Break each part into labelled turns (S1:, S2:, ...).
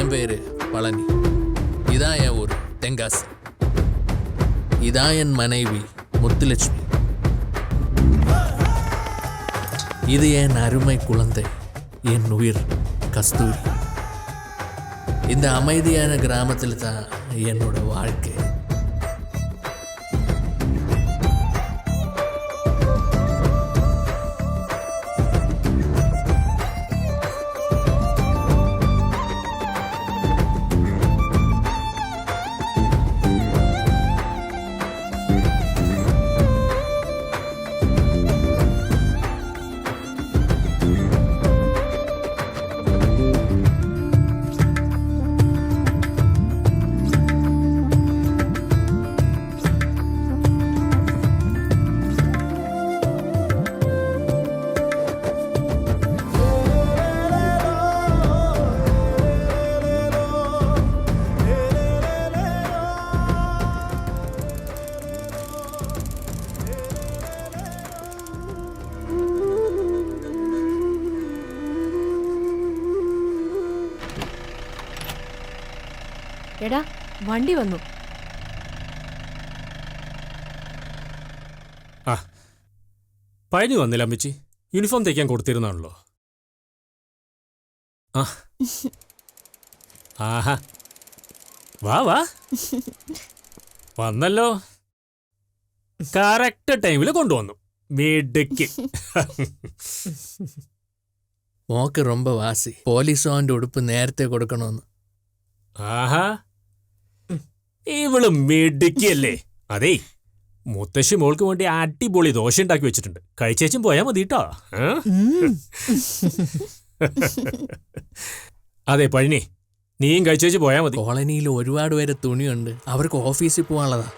S1: என் பேரு பழனி. இதான் என் ஊர் தென்காசி. இதான் என் மனைவி முத்துலட்சுமி. இது என் அருமை குழந்தை, என் உயிர் கஸ்தூரி. இந்த அமைதியான கிராமத்தில் தான் என்னோட வாழ்க்கை.
S2: എടാ വണ്ടി വന്നു.
S3: ആ പഴനി വന്നില്ല അമ്മച്ചി. യൂണിഫോം തയ്ക്കാൻ കൊടുത്തിരുന്നാണല്ലോ. ആ ആഹാ വാ വാ വന്നല്ലോ. കറക്റ്റ് ടൈമിൽ കൊണ്ടുവന്നു. വീടേക്ക്
S1: മോക്ക് ரொம்ப വാസി. പോലീസോന്റെ ഉടുപ്പ് നേരത്തെ കൊടുക്കണമെന്ന്.
S3: ആഹാ ഇവള് മിടുക്കിയല്ലേ. അതേ മുത്തശ്ശി മോൾക്ക് വേണ്ടി അടിപൊളി ദോശ ഉണ്ടാക്കി വെച്ചിട്ടുണ്ട്. കഴിച്ചേച്ചും പോയാ മതി കേട്ടോ. അതെ പഴനി, നീയും കഴിച്ചേച്ച് പോയാ മതി.
S1: കോളനിയിൽ ഒരുപാട് പേര് തുണിയുണ്ട്, അവർക്ക് ഓഫീസിൽ പോകാനുള്ളതാ.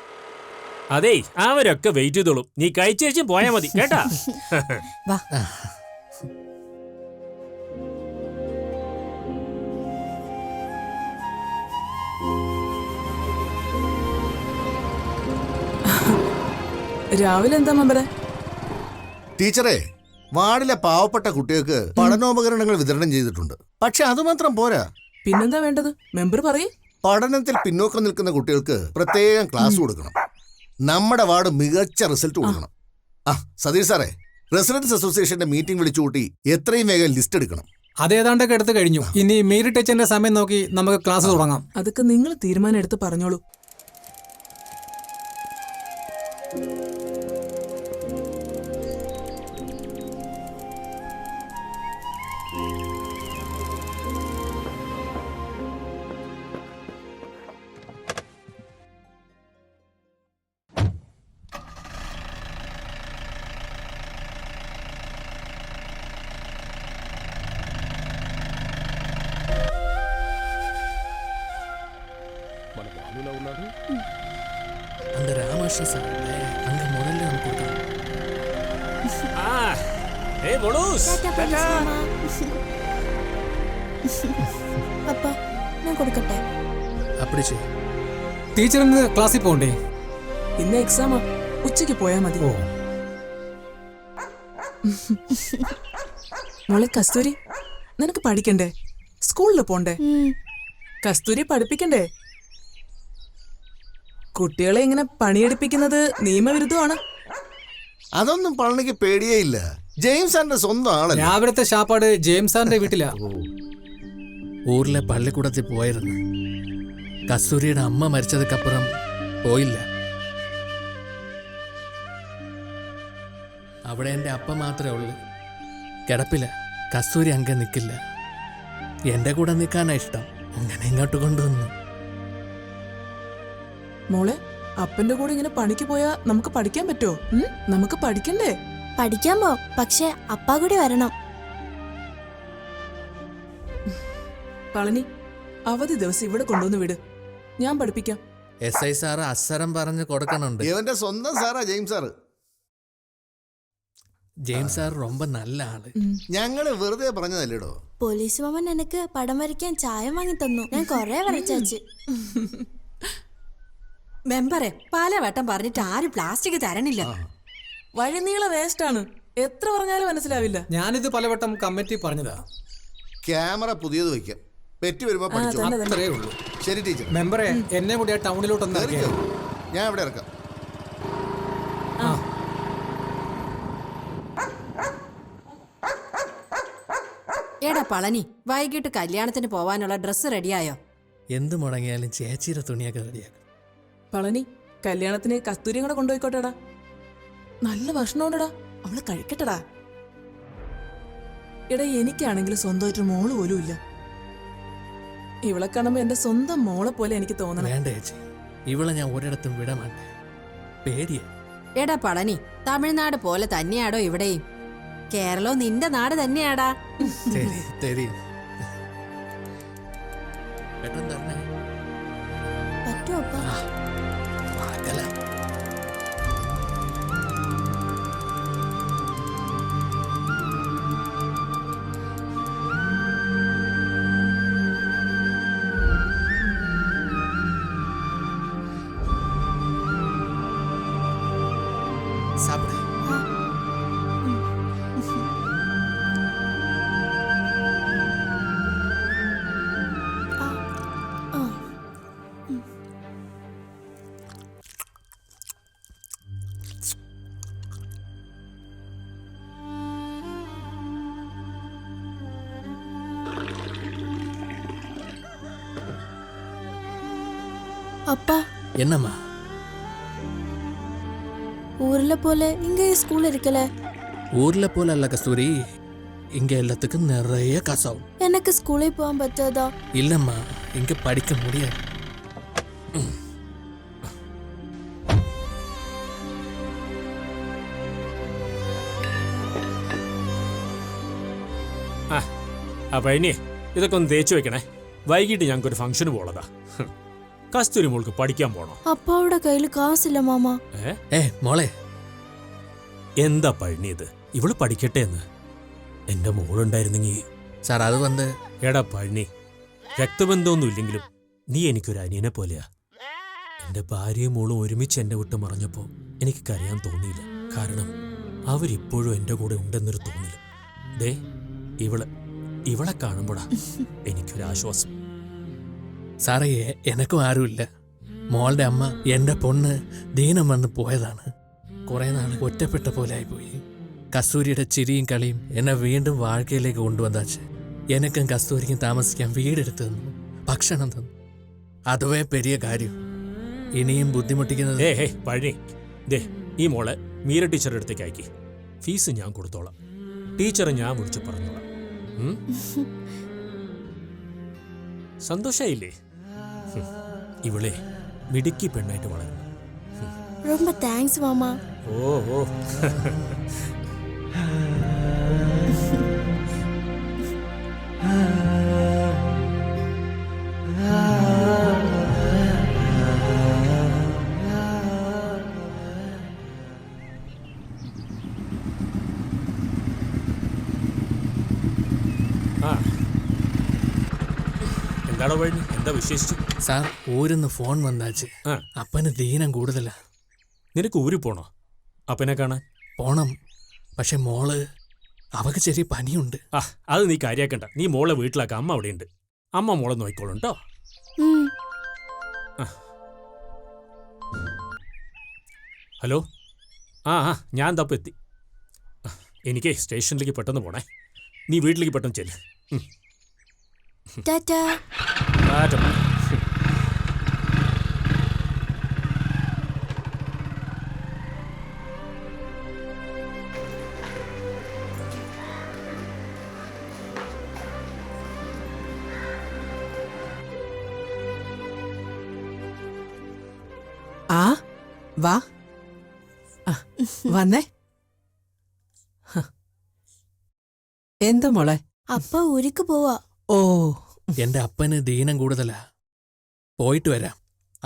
S3: അതേ അവരൊക്കെ വെയിറ്റ് ചെയ്തോളും. നീ കഴിച്ചേച്ചും പോയാ മതി കേട്ടാ.
S4: രാവിലെ എന്താ മെമ്പറെ?
S5: ടീച്ചറെ, വാർഡിലെ പാവപ്പെട്ട കുട്ടികൾക്ക് പഠനോപകരണങ്ങൾ വിതരണം ചെയ്തിട്ടുണ്ട്. പക്ഷെ അതുമാത്രം പോരാ.
S4: പിന്നെന്താ വേണ്ടത്? മെമ്പർ പറയേ.
S5: പഠനത്തിൽ പിന്നോക്കം നിൽക്കുന്ന കുട്ടികൾക്ക് പ്രത്യേകം ക്ലാസ് കൊടുക്കണം. നമ്മുടെ വാർഡ് മികച്ച റിസൾട്ട് കൊടുക്കണം. ആ സതീഷ് സാറേ, റെസിഡൻസ് അസോസിയേഷന്റെ മീറ്റിംഗ് വിളിച്ചുകൂട്ടി എത്രയും വേഗം ലിസ്റ്റ് എടുക്കണം.
S6: അതേതാണ്ടൊക്കെ എടുത്ത് കഴിഞ്ഞു. ഇനി മേരി ടീച്ചറിന്റെ സമയം നോക്കി നമുക്ക് ക്ലാസ് തുടങ്ങാം.
S4: അതൊക്കെ നിങ്ങൾ തീരുമാനം എടുത്ത് പറഞ്ഞോളൂ.
S1: அந்த ராமகிருஷ்ண சார் அங்க முதல்ல நம்ம கொடுக்கலாம்.
S2: அப்பா ഞാൻ കൊടുക്കട്ടെ?
S1: அப்படி ചെയ്.
S6: ടീച്ചറിന് ക്ലാസ്സിൽ പോകണ്ടേ?
S4: ഇന്ന് എക്സാമാ, ഉച്ചയ്ക്ക് പോയാ മതി. മോളെ കസ്തൂരി, നിനക്ക് പഠിക്കണ്ടേ? സ്കൂളിൽ പോണ്ടേ? കസ്തൂരി പഠിപ്പിക്കണ്ടേ? കുട്ടികളെ ഇങ്ങനെ പണിയെടുപ്പിക്കുന്നത് നിയമവിരുദ്ധമാണ്.
S5: അതൊന്നും പളനിക്ക് പേടിയേ ഇല്ല. ജെയിംസ് സാറിന്റെ സ്വന്തം ആളല്ലേ.
S6: രാവിലത്തെ ശാപ്പാട് ജെയിംസ് സാറിന്റെ വീട്ടിലാ.
S1: ഊരിലെ പള്ളിക്കൂടത്തിൽ പോയിരുന്നു. കസ്തൂരിയുടെ അമ്മ മരിച്ചതുക്കപ്പുറം പോയില്ല. അവിടെ എൻ്റെ അപ്പ മാത്രമേ ഉള്ളൂ. കിടപ്പില്ല. കസ്തൂരി അങ്ങ് നിൽക്കില്ല. എൻ്റെ കൂടെ നിൽക്കാനാ ഇഷ്ടം. അങ്ങനെ ഇങ്ങോട്ട് കൊണ്ടുവന്നു.
S4: മോളെ, അപ്പന്റെ കൂടെ ഇങ്ങനെ പണിക്ക് പോയാ നമുക്ക് പഠിക്കാൻ പറ്റുമോ? നമുക്ക് പഠിക്കണ്ടേ?
S2: പഠിക്കാൻ പോ, പക്ഷെ അപ്പാ കൂടി വരണം.
S4: പളനി, അവധി ദിവസം ഇവിടെ കൊണ്ടുവന്ന് വിട്, ഞാൻ പഠിപ്പിക്കാം.
S1: SI സാറ് അസരം പറഞ്ഞ് കൊടുക്കണുണ്ട്.
S5: ഇവന്റെ സ്വന്തം Sarah James sir.
S1: James sir ரொம்ப നല്ല ആള്.
S5: ഞങ്ങള് വെറുതെ പറഞ്ഞതല്ലേടോ.
S2: പോലീസ് മാമൻ എനിക്ക് പടം വരയ്ക്കാൻ ചായം വാങ്ങി തന്നു. ഞാൻ കൊറേ വരച്ചു.
S7: മെമ്പറെ പലവട്ടം പറഞ്ഞിട്ട് ആരും പ്ലാസ്റ്റിക് തരണില്ല.
S4: വഴിനീള വേസ്റ്റ് ആണ്, എത്ര പറഞ്ഞാലും മനസ്സിലാവില്ല.
S6: ഞാനിത് പലവട്ടം കമ്മിറ്റി പറഞ്ഞതാ.
S5: ക്യാമറ പുതിയത് വയ്ക്കാം. പെറ്റി വരുമ്പോ പഠിച്ചു.
S4: തന്നെ, തന്നെ.
S6: അത്രേ ഉള്ളൂ.
S5: ശരി ടീച്ചർ.
S6: മെമ്പറെ എന്നെ കൂടി ആ ടൗണിലോട്ടൊന്ന്
S5: കേറിക്കോ.
S6: ഇറക്കിയോ?
S5: ഞാൻ ഇവിടെ ഇറക്കാം.
S7: എടാ പളനി, വൈകിട്ട് കല്യാണത്തിന് പോവാനുള്ള ഡ്രസ്സ് റെഡിയായോ?
S1: എന്ത് മുടങ്ങിയാലും ചേച്ചിയുടെ തുണിയൊക്കെ റെഡിയാക്കും.
S4: പളനി, കല്യാണത്തിന് കസ്തൂരിയും കൂടെ കൊണ്ടുപോയിക്കോട്ടെടാ. നല്ല ഭക്ഷണമുണ്ടടാ, അവള് കഴിക്കട്ടടാ. എടാ, എനിക്കാണെങ്കിൽ സ്വന്തമായിട്ട് മോള് പോലും ഇല്ല. ഇവളെ കാണുമ്പോ എന്റെ സ്വന്തം മോളെ പോലെ എനിക്ക് തോന്നണം.
S1: വേണ്ട ചേച്ചി, ഇവളെ ഞാൻ ഒരിടത്തും വിട മാട്ടേ. പേടിയാ.
S7: എടാ പളനി, തമിഴ്നാട് പോലെ തന്നെയാടോ ഇവിടെയും? കേരളവും നിന്റെ നാട് തന്നെയാടാ.
S1: തരും. പെട്ടെന്ന് തരണേ.
S2: പറ്റുമോ അപ്പ?
S1: മറക്കല. സാപ്പിട്.
S2: அப்பா
S1: என்னம்மா?
S2: ஊர்ல போல இங்க ஸ்கூல் இருக்கல.
S1: ஊர்ல போல அல்ல கஸ்தூரி, இங்க எல்லாத்துக்கும் நிறைய காசாகும்.
S2: எனக்கு ஸ்கூலே போக பറ്റാதா?
S1: இல்லம்மா, இங்க படிக்க முடியாது.
S3: അപ്പൊ ഇനി ഇതൊക്കെ ഒന്ന് തേച്ചു വെക്കണേ. വൈകിട്ട് ഞങ്ങൾക്കൊരു ഫംഗ്ഷന് പോളതാ. കസ്തൂരി മോൾക്ക് പഠിക്കാൻ പോണോ?
S2: അപ്പാവുടെ കയ്യിൽ കാശില്ല മാമ.
S1: മോളെ,
S3: എന്താ പഴനിയത്? ഇവള് പഠിക്കട്ടെ എന്ന്. എന്റെ മോളുണ്ടായിരുന്നെങ്കിൽ.
S1: സാർ അത് വന്ന്.
S3: എടാ പഴനി, രക്തബന്ധമൊന്നും ഇല്ലെങ്കിലും നീ എനിക്കൊരു അനിയനെ പോലെയാ. എന്റെ ഭാര്യയും മോളും ഒരുമിച്ച് എന്നെ വിട്ട് മറഞ്ഞപ്പോ എനിക്ക് കരയാൻ തോന്നിയില്ല. കാരണം അവരിപ്പോഴും എന്റെ കൂടെ ഉണ്ടെന്നൊരു തോന്നില്ല. ദേ ഇവളെ കാണുമ്പോഴാ എനിക്കൊരാശ്വാസം.
S1: സാറേ, എനക്കും ആരുമില്ല. മോളുടെ അമ്മ എന്റെ പൊണ്ണ് ദീനം വന്ന് പോയതാണ്. കുറെ നാൾ ഒറ്റപ്പെട്ട പോലെ ആയിപ്പോയി. കസ്തൂരിയുടെ ചിരിയും കളിയും എന്നെ വീണ്ടും വാഴ്ക്കയിലേക്ക് കൊണ്ടുവന്നാച്ച്. എനക്കും കസ്തൂരിക്കും താമസിക്കാൻ വീടെടുത്ത് തന്നു, ഭക്ഷണം തന്നു. അതുവേ പെരിയ കാര്യം. ഇനിയും ബുദ്ധിമുട്ടിക്കുന്നത്.
S3: പഴനി, ദേ ഈ മോളെ മീര ടീച്ചറുടെ അടുത്തേക്ക് അയക്കി. ഫീസ് ഞാൻ കൊടുത്തോളാം. ടീച്ചറെ ഞാൻ വിളിച്ചു പറഞ്ഞോളാം. സന്തോഷായില്ലേ? ഇവളെ മിടുക്കി പെണ്ണായിട്ട് വളരണം.
S2: ரொம்ப தேங்க்ஸ் மாமா.
S3: ഓ എന്താണോ വഴി? എന്താ വിശേഷിച്ചു?
S1: Sir, ഊരിന്ന് phone വന്നാച്ച്. അപ്പന് ദീനം കൂടുതലാ.
S3: നിനക്ക് ഊരി പോണോ അപ്പനെ കാണാൻ?
S1: പോണം, പക്ഷെ മോള് അവക്ക് ചെറിയ പനിയുണ്ട്.
S3: അത് നീ കാര്യാക്കണ്ട. നീ മോളെ വീട്ടിലാക്ക. അമ്മ അവിടെയുണ്ട്. അമ്മ മോളെ നോക്കിക്കോളും കേട്ടോ. ഹലോ. ഞാൻ തപ്പം എത്തി. എനിക്ക് സ്റ്റേഷനിലേക്ക് പെട്ടെന്ന് പോണേ. നീ വീട്ടിലേക്ക് പെട്ടെന്ന് ചെല്ല്.
S2: ടാറ്റാ.
S8: വാ വന്നേ. എന്താ മോളെ?
S2: അപ്പ ഊരിക്ക് പോവാ.
S8: ഓ,
S1: എന്റെ അപ്പന് ദീനം കൂടുതലാ. പോയിട്ട് വരാം.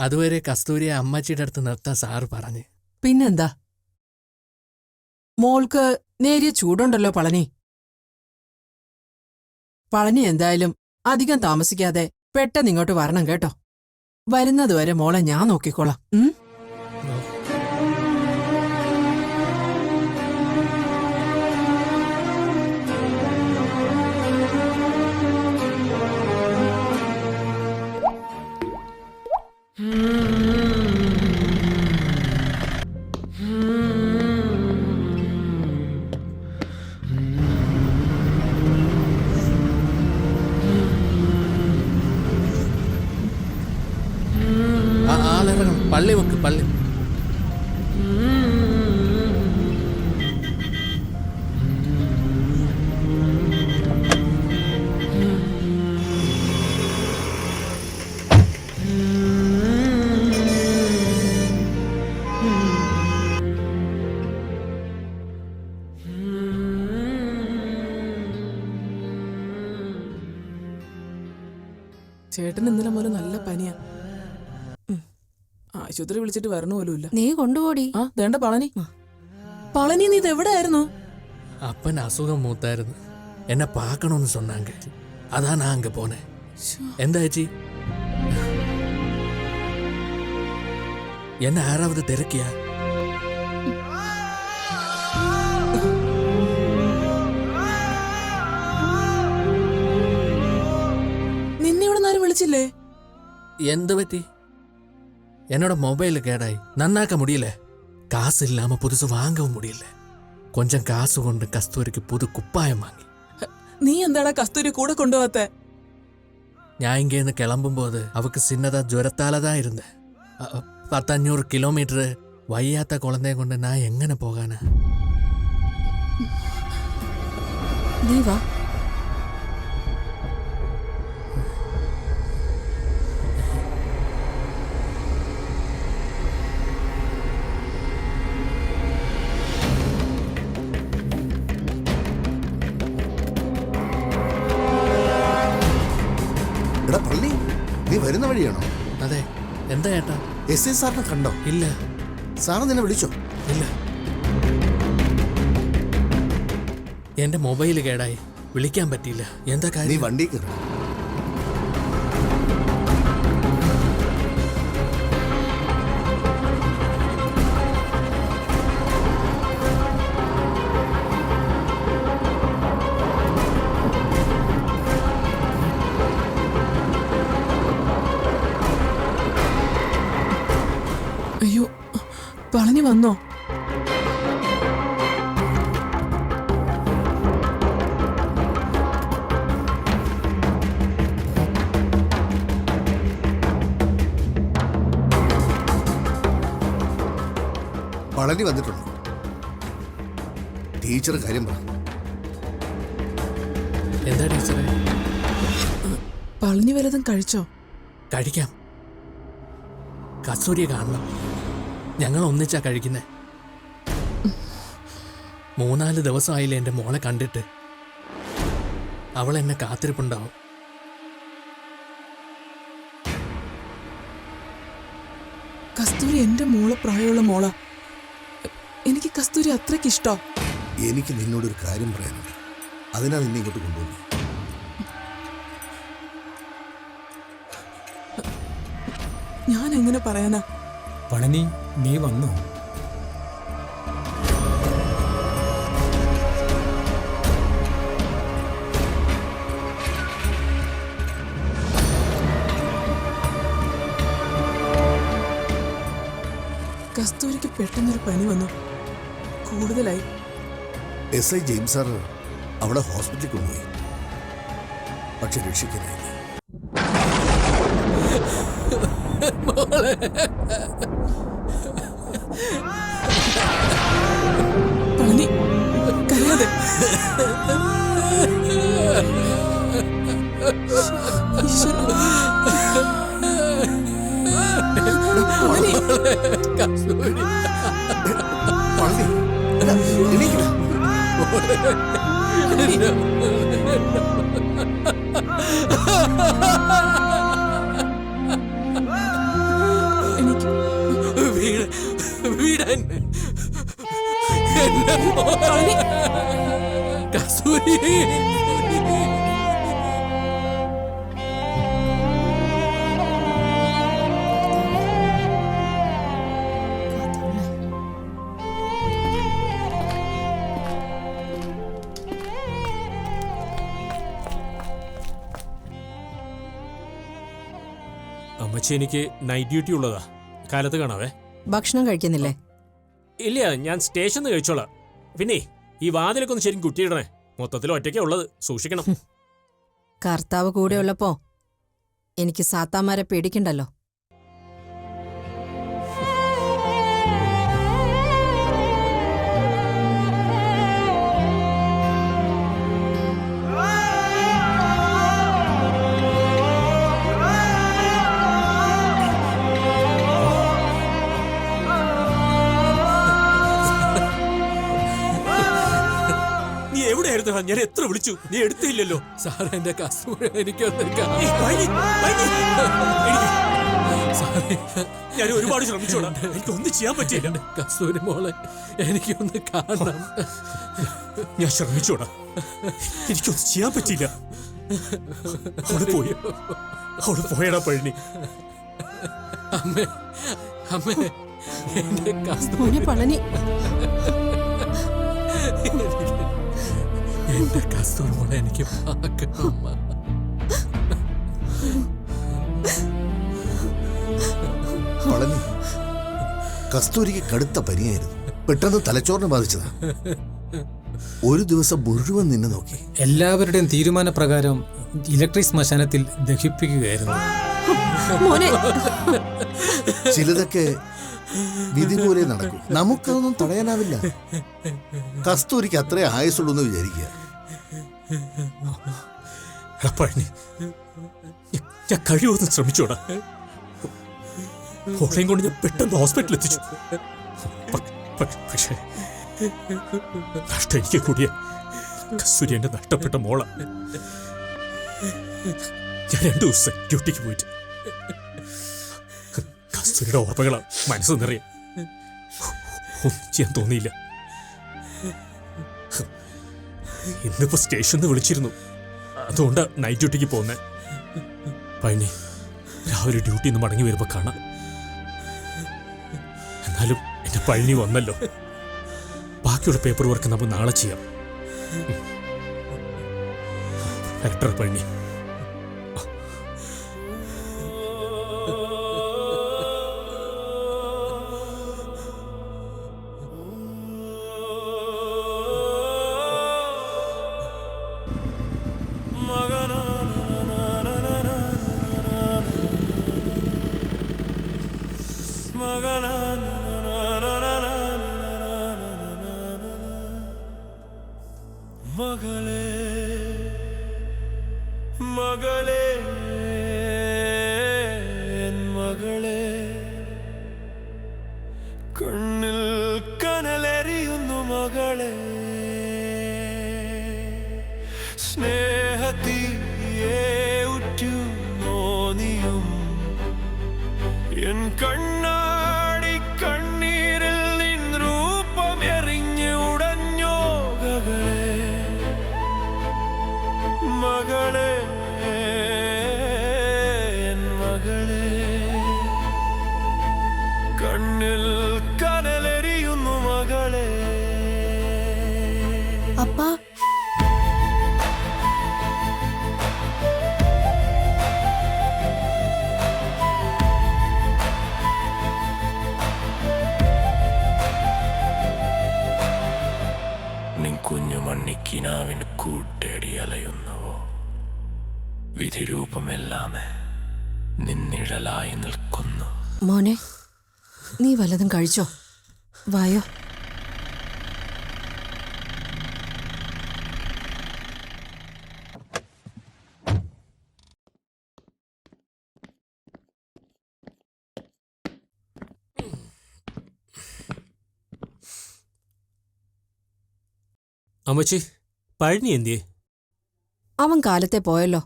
S1: അതുവരെ കസ്തൂരിയെ അമ്മച്ചിയുടെ അടുത്ത് നിർത്താൻ സാറ് പറഞ്ഞ്.
S8: പിന്നെന്താ? മോൾക്ക് നേരിയ ചൂടുണ്ടല്ലോ പളനി. പളനി എന്തായാലും അധികം താമസിക്കാതെ പെട്ടെന്ന് ഇങ്ങോട്ട് വരണം കേട്ടോ. വരുന്നതുവരെ മോളെ ഞാൻ നോക്കിക്കോളാം.
S1: പള്ളി.
S4: ചേട്ടൻ ഇന്നലെ മുതൽ നല്ല പനിയാ. ആശുപത്രി വിളിച്ചിട്ട് വരണ പോലുമില്ല.
S7: നീ കൊണ്ടുപോടി.
S4: ആ വേണ്ട പളനി. പളനി നീ ഇത് എവിടെയായിരുന്നു?
S1: அப்பன் அசுகம் மூத்தாയിരുന്നു. എന്നെ பார்க்கணும்னு சொன்னாங்க. அதான் நான் அங்க போனேன். എന്താ എന്നെ ആരാவது തിരക്കിയാ?
S4: നിന്നെ ഇവിടെ ആരും വിളിച്ചില്ലേ?
S1: എന്ത് പറ്റി? என்னோட மொபைல் கேடாய் நன்னாக்க முடியல. காசு இல்லாம புதுசு வாங்கவும் முடியல. கொஞ்சம் காசு கொண்டு கஸ்தூரிக்கு புது குப்பாயம் வாங்கி.
S4: നീ എന്താടാ കസ്തൂരി കൂടെ കൊണ്ടുപോകാത്തെ?
S1: ഞാൻ ഇങ്ങേന്ന് കിളമ്പുമ്പോൾ അവക്ക് സിന്നത ജ്വരത്താലതാ ഇരുന്നേ. 100-500 കിലോമീറ്റർ വയ്യാത്ത കുളന്തയെ കൊണ്ട് ഞാൻ എങ്ങനെ പോകാനാ?
S7: നീ വാ.
S5: എടാ പള്ളി, നീ വരുന്ന വഴിയാണോ?
S1: അതെ. എന്താ ഏട്ടാ?
S5: എസ് ഐ സാറിനെ കണ്ടോ?
S1: ഇല്ല.
S5: സാറ് നിന്നെ വിളിച്ചോ?
S1: ഇല്ല. എന്റെ മൊബൈൽ കേടായി, വിളിക്കാൻ പറ്റിയില്ല. എന്താ
S5: നീ
S1: കാര്യം?
S5: വണ്ടി കയറി.
S4: അയ്യോ, പളനി വന്നോ?
S5: പളനി വന്നിട്ടുണ്ട്. ടീച്ചർ കാര്യം പറ.
S1: എന്താ ടീച്ചറെ?
S4: പളനി വല്ലതും കഴിച്ചോ?
S1: കഴിക്കാം. കസ്തൂരിയെ കാണണം. ഞങ്ങൾ ഒന്നിച്ചാ കഴിക്കുന്നേ. 3-4 ദിവസമായില്ലേ എൻ്റെ മോളെ കണ്ടിട്ട്. അവൾ എന്നെ കാത്തിരിപ്പുണ്ടാവും.
S4: കസ്തൂരി എന്റെ മോളെ പ്രായമുള്ള മോളാ. എനിക്ക് കസ്തൂരി അത്രയ്ക്ക് ഇഷ്ടോ.
S5: എനിക്ക് നിന്നോടൊരു കാര്യം പറയാനുണ്ട്. അതിനാ നിന്നെ ഇങ്ങോട്ട് കൊണ്ടുവന്നു.
S4: ഞാൻ എങ്ങനെ പറയാനാ?
S6: പളനി, നീ വന്നോ?
S4: കസ്തൂരിക്ക് പെട്ടെന്നൊരു പനി വന്നു. കൂടുതലായി.
S5: എസ് ഐ ജെയിംസ് സാർ അവളെ ഹോസ്പിറ്റലിൽ കൊണ്ടുപോയി. പക്ഷെ രക്ഷിക്കാനായില്ല.
S4: പളനി, കരയാതെ. ഈശ്വരാ. പളനി.
S5: പളനി, എടാ, എണീക്കടാ.
S4: എനിക്ക്
S1: വീടൻ
S4: പളനി.
S1: കസ്തൂരി.
S3: അമ്മച്ചി, എനിക്ക് നൈറ്റ് ഡ്യൂട്ടി ഉള്ളതാ. കാലത്ത് കാണാവേ.
S7: ഭക്ഷണം കഴിക്കുന്നില്ലേ?
S3: ഇല്ല, ഞാൻ സ്റ്റേഷനിൽ കഴിച്ചോളാം. പിന്നെ ഈ വാതിലൊക്കെ ഒന്ന് ശരിക്കും കുട്ടിയിടണേ. മൊത്തത്തിൽ ഒറ്റയ്ക്കാ ഉള്ളത്, സൂക്ഷിക്കണം.
S7: കർത്താവ് കൂടെ ഉള്ളപ്പോ എനിക്ക് സാത്താന്മാരെ പേടിക്കണ്ടല്ലോ.
S3: എവിടെയായിരുന്നു? ഞാൻ എത്ര വിളിച്ചു, നീ എടുത്തില്ലല്ലോ.
S1: സാർ എന്റെ കസ്തൂരി എനിക്കൊന്ന്
S3: ഏയ്, പഴനി, പഴനി.
S1: സാറേ,
S3: ഞാൻ ഒരുപാട് ശ്രമിച്ചോടാ, എനിക്കൊന്നും ചെയ്യാൻ പറ്റിയില്ല.
S1: എന്റെ കസ്തൂരി മോളെ എനിക്കൊന്ന് കാണണം.
S3: ഞാൻ ശ്രമിച്ചോടാ, എനിക്കൊന്നും ചെയ്യാൻ പറ്റിയില്ല. അവള് പോയടാ പഴനി.
S1: അമ്മേ, അമ്മേ, എന്റെ കസ്തൂരി,
S8: മോനെ പളനി,
S1: എന്റെ കസ്തൂരി മോളെ എനിക്ക് പാക്കണം അമ്മ.
S5: പളനി, കസ്തൂരിക്ക് കടുത്ത പനിയായിരുന്നു. പെട്ടെന്ന് തലച്ചോറിനെ ബാധിച്ചതാ. ഒരു ദിവസം മുഴുവൻ നിന്നെ നോക്കി.
S6: എല്ലാവരുടെയും തീരുമാനപ്രകാരം ഇലക്ട്രിക് ശ്മശാനത്തിൽ ദഹിപ്പിക്കുകയായിരുന്നു.
S8: മോനെ
S5: ചിലതൊക്കെ വിധി പോലെ നടക്കും. നമുക്കതൊന്നും തടയാനാവില്ല. കസ്തൂരിക്ക് അത്രേ ആയുസുള്ളൂ എന്ന് വിചാരിക്കുക.
S3: എടാ പഴനി, ഞാൻ കഴിയുമെന്ന് ശ്രമിച്ചോടാ. ഓളയും കൊണ്ട് ഞാൻ പെട്ടെന്ന് ഹോസ്പിറ്റലിൽ എത്തിച്ചു. പക്ഷേ നഷ്ടം എനിക്ക് കൂടിയ. കസ്തൂരി എന്റെ നഷ്ടപ്പെട്ട മോള. ഞാൻ 2 ദിവസം ഡ്യൂട്ടിക്ക് പോയിട്ട് കസ്തൂരിയുടെ ഓർമ്മകളാ മനസ്സ് നിറയെ. ഒന്നും ചെയ്യാൻ തോന്നിയില്ല. ഇന്നിപ്പോ സ്റ്റേഷനിൽ വിളിച്ചിരുന്നു, അതുകൊണ്ടാ നൈറ്റ് ഡ്യൂട്ടിക്ക് പോകുന്നത്. പഴനി, രാവിലെ ഡ്യൂട്ടിയിൽ നിന്ന് മടങ്ങി വരുമ്പോ കാണാം. എന്നാലും എന്റെ പഴനി വന്നല്ലോ. ബാക്കിയുള്ള പേപ്പർ വർക്ക് നമ്മൾ നാളെ ചെയ്യാം. ഡയറക്ടർ പഴനി.
S9: മകളെ മകളെ മകളെ കണ്ണിൽ കനലെറിയുന്നു മകളെ സ്നേഹത്തിയെ ഉറ്റു നോനിയും എൻ കണ്ണാടി കണ്ണീരിൽ നിൻ രൂപം എറിഞ്ഞ് ഉടഞ്ഞോ ഗകളെ മകളെ മകളെ കണ്ണിൽ കനലെറിയുന്നു മകളെ.
S2: അപ്പാ,
S9: നിൻ കുഞ്ഞു മണ്ണിക്കിനാവിന് കൂട്ടേടി അലയുന്നുവോ? വിധിരൂപമെല്ലാമേ നിന്നിഴലായി നിൽക്കുന്നു.
S8: മോനെ, നീ വല്ലതും കഴിച്ചോ? വായോ.
S3: അമ്മച്ചി, പഴനി എന്തിയേ?
S7: അവൻ കാലത്തെ പോയല്ലോ.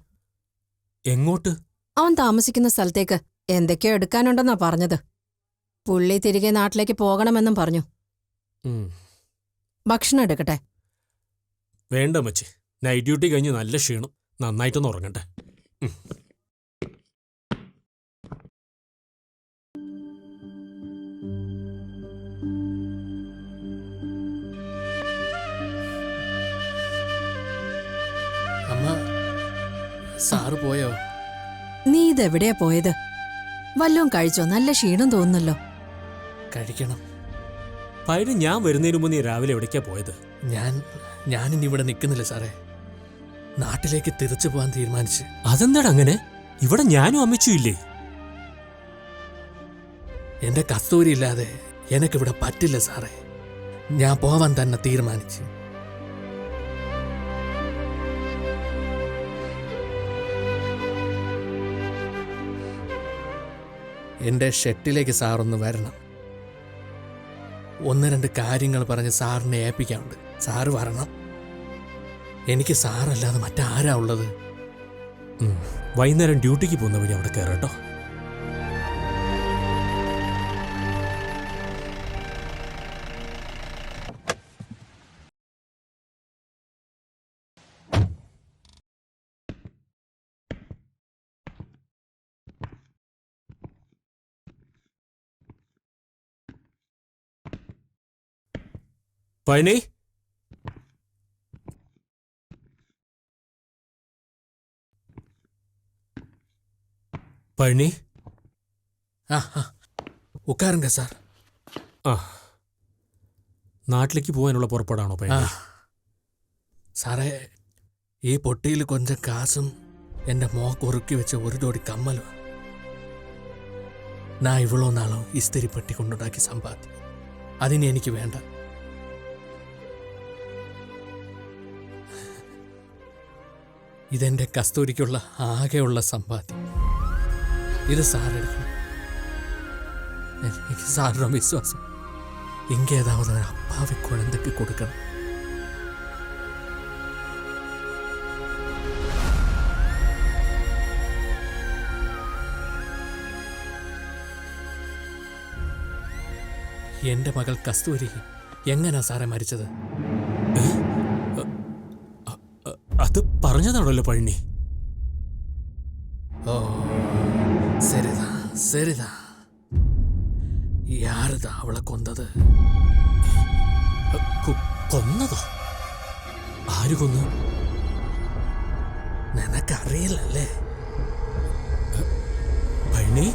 S3: എങ്ങോട്ട്?
S7: അവൻ താമസിക്കുന്ന സ്ഥലത്തേക്ക് എന്തൊക്കെയോ എടുക്കാനുണ്ടെന്നാ പറഞ്ഞത്. പുള്ളി തിരികെ നാട്ടിലേക്ക് പോകണമെന്നും പറഞ്ഞു. ഭക്ഷണം എടുക്കട്ടെ?
S3: വേണ്ട അമ്മച്ചി, നൈറ്റ് ഡ്യൂട്ടി കഴിഞ്ഞ് നല്ല ക്ഷീണം, നന്നായിട്ടൊന്ന് ഉറങ്ങട്ടെ.
S1: അമ്മ, സാറ് പോയോ?
S7: നീ ഇതെവിടെയാ പോയത്? വല്ലതും കഴിച്ചോ? നല്ല ക്ഷീണം തോന്നുന്നല്ലോ.
S1: കഴിക്കണം.
S3: പഴനി, ഞാൻ വരുന്നതിന് മുമ്പ് നീ രാവിലെ എവിടേക്കാ പോയത്?
S1: ഞാനിനി ഇവിടെ നിൽക്കുന്നില്ല സാറേ. നാട്ടിലേക്ക് തിരിച്ചു പോകാൻ തീരുമാനിച്ച്.
S3: അതെന്താടാ അങ്ങനെ? ഇവിടെ ഞാനും അമ്മച്ചും ഇല്ലേ?
S1: എന്റെ കസ്തൂരി ഇല്ലാതെ എനിക്കിവിടെ പറ്റില്ല സാറേ. ഞാൻ പോവാൻ തന്നെ തീരുമാനിച്ചു. എൻ്റെ ഷെട്ടിലേക്ക് സാറൊന്ന് വരണം. 1-2 കാര്യങ്ങൾ പറഞ്ഞ് സാറിനെ ഏൽപ്പിക്കാനുണ്ട്. സാറ് വരണം. എനിക്ക് സാറല്ലാതെ മറ്റാരാ ഉള്ളത്?
S3: വൈകുന്നേരം ഡ്യൂട്ടിക്ക് പോകുന്ന വഴി അവിടെ കയറാട്ടോ. പഴനി, പഴനി.
S1: ഉക്കാറുങ്ക സാർ.
S3: ആ, നാട്ടിലേക്ക് പോകാനുള്ള പുറപ്പാടാണോ പഴനി?
S1: സാറേ, ഈ പൊട്ടിയിൽ കൊഞ്ചം കാസും എൻ്റെ മോക്ക് ഉറുക്കി വെച്ച ഒരു ജോഡി കമ്മലും ഞാൻ ഇവളോ നാളോ ഇസ്തിരി പെട്ടി കൊണ്ടുണ്ടാക്കി സമ്പാദ്യം. അതിന് എനിക്ക് വേണ്ട. ഇതെൻ്റെ കസ്തൂരിക്കുള്ള ആകെയുള്ള സമ്പാദ്യം. ഇത് സാറെടുക്കണം. എനിക്ക് സാറിന് വിശ്വാസം ഇങ്ങേതാവത് ഒരു അപ്പാവി കുഴന്തയ്ക്ക് കൊടുക്കണം. എന്റെ മകൾ കസ്തൂരി എങ്ങനാ സാറേ മരിച്ചത്?
S3: അത് പറഞ്ഞതാണല്ലോ പഴനി.
S1: ഓ, சரிதா சரிதா. யாருதா അവളെ കൊന്നത്?
S3: കൊന്നതോ? ആര് കൊന്നു?
S1: നിനക്കറിയില്ലല്ലേ
S3: പഴനി?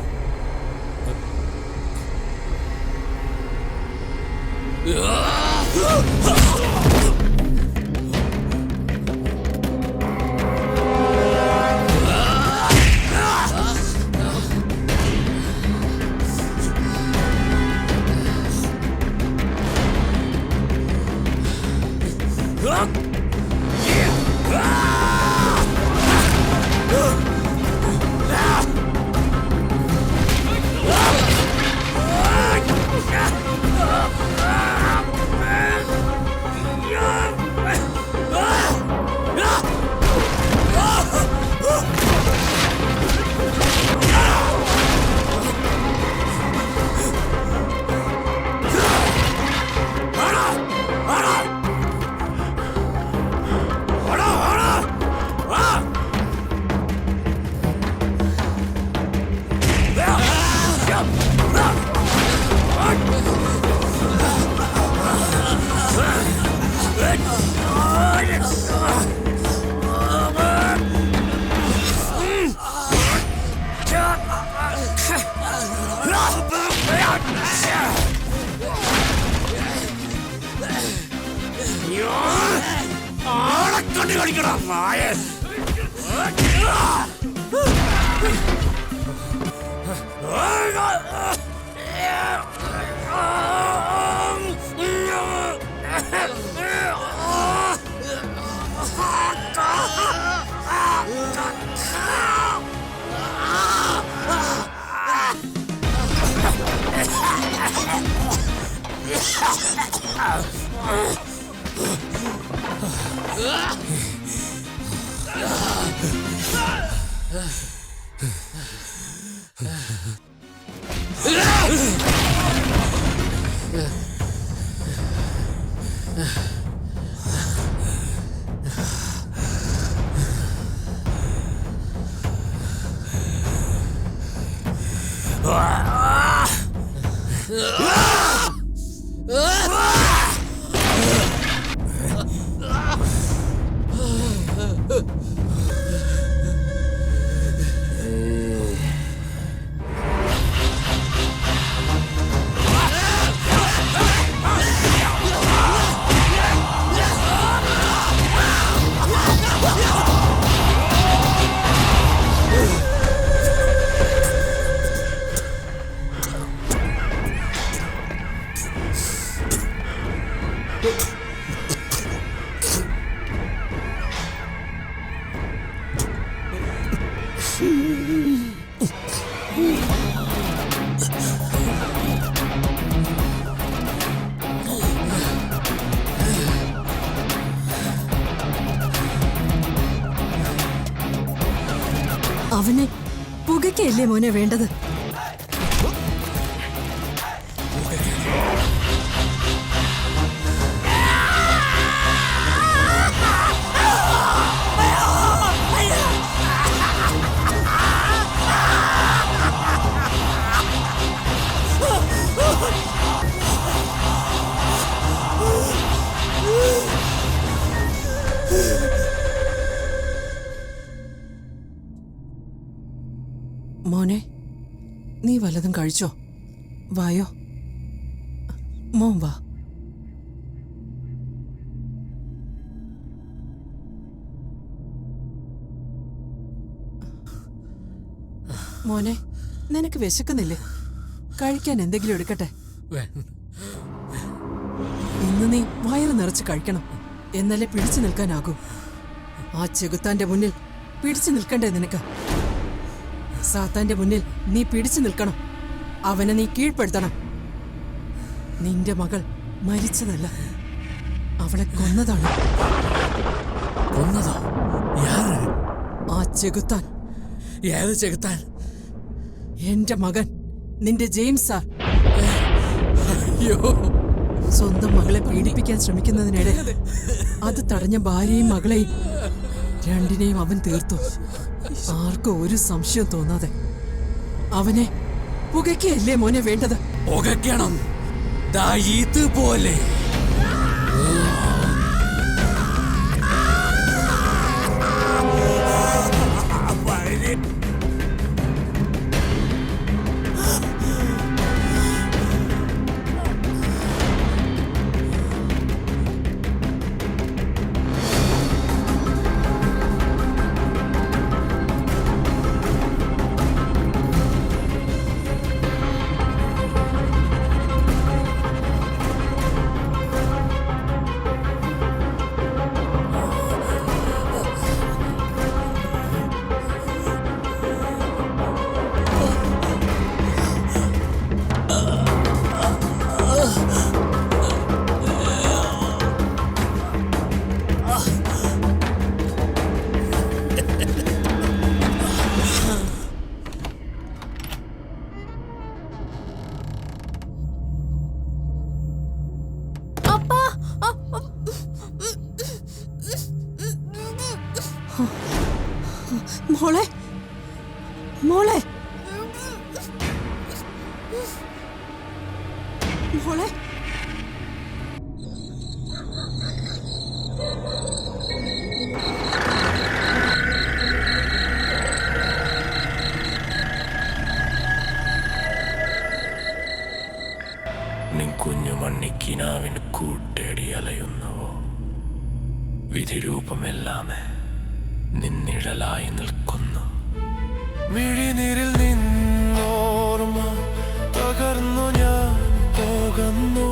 S7: അവനെ പുകയ്ക്കല്ലേ മോനെ വേണ്ടത്?
S8: മോനെ, നീ വല്ലതും കഴിച്ചോ? വായോ, മോൻ വാ. മോനെ, നിനക്ക് വിശക്കുന്നില്ലേ? കഴിക്കാൻ എന്തെങ്കിലും എടുക്കട്ടെ? ഇന്ന് നീ വയറ് നിറച്ച് കഴിക്കണം, എന്നാലേ പിടിച്ചു നിൽക്കാനാകൂ. ആ ചെകുത്താന്റെ മുന്നിൽ പിടിച്ചു നിൽക്കണ്ടേ നിനക്ക്? സാത്താന്റെ മുന്നിൽ നീ പിടിച്ചു നിൽക്കണം. അവനെ നീ കീഴ്പ്പെടുത്തണം. നിന്റെ മകൾ മരിച്ചതല്ല, അവളെ കൊന്നതാണ്.
S1: കൊന്നതോ? യാര്?
S8: ആ ചെകുത്താൻ.
S1: ഏത് ചെകുത്താൻ?
S8: എന്റെ മകൻ, നിന്റെ ജെയിംസ് സാർ.
S1: അയ്യോ,
S8: സ്വന്തം മകളെ പീഡിപ്പിക്കാൻ ശ്രമിക്കുന്നതിനിടെ അത് തടഞ്ഞ ഭാര്യയും മകളെയും രണ്ടിനെയും അവൻ തീർത്തു. ആർക്കും ഒരു സംശയം തോന്നാതെ. അവനെ പുകയ്ക്കല്ലേ മോനെ വേണ്ടത്?
S1: പുകയ്ക്കണം, ദാ ഇതുപോലെ.
S7: മോളെ, മോളെ, മോളെ.
S9: നിൻ കുഞ്ഞു മണ്ണിക്കിനാവിന് കൂട്ടേടി അലയുന്നുവോ? വിധിരൂപമെല്ലാമേ നിന്നിഴലായി നിൽക്കുന്നു. മിഴിനീരിൽ നിന്നോർമ്മ തകർന്നു ഞാൻ പോകുന്നു.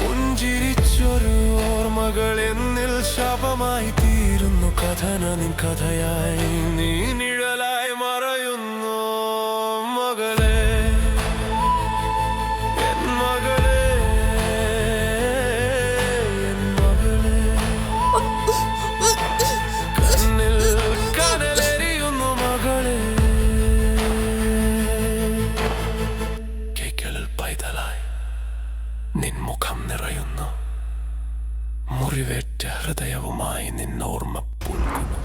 S9: പുഞ്ചിരിച്ചൊരു ഓർമ്മകൾ എന്നിൽ ശാപമായി തീരുന്നു. കഥന നിൻ കഥയായി നീ നിഴലായി മറയുന്നു. മകളെ, എൻ മകളെ, എൻ മകളെ, കണ്ണിൽ കനലെരിയുന്നു മകളെ. കൈകളിൽ പൈതലായി നിൻ മുഖം നിറയുന്നു. മുറിവേറ്റ ഹൃദയവുമായി നിന്നോർമ്മ പുൽകുന്നു.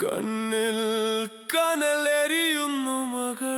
S9: കണ്ണിൽ കനലെരിയുന്നു മകൾ.